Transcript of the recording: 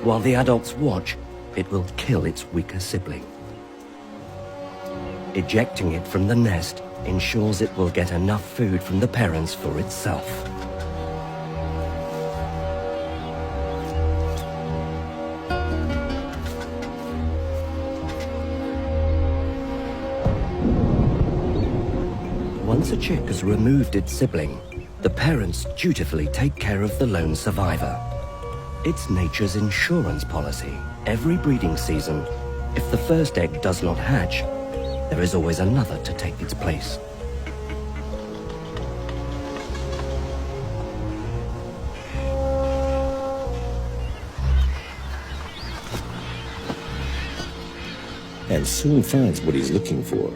While the adults watch, it will kill its weaker sibling. Ejecting it from the nest ensures it will get enough food from the parents for itself. Once a chick has removed its sibling, the parents dutifully take care of the lone survivor. It's nature's insurance policy. Every breeding season, if the first egg does not hatch, there is always another to take its place. And soon finds what he's looking for.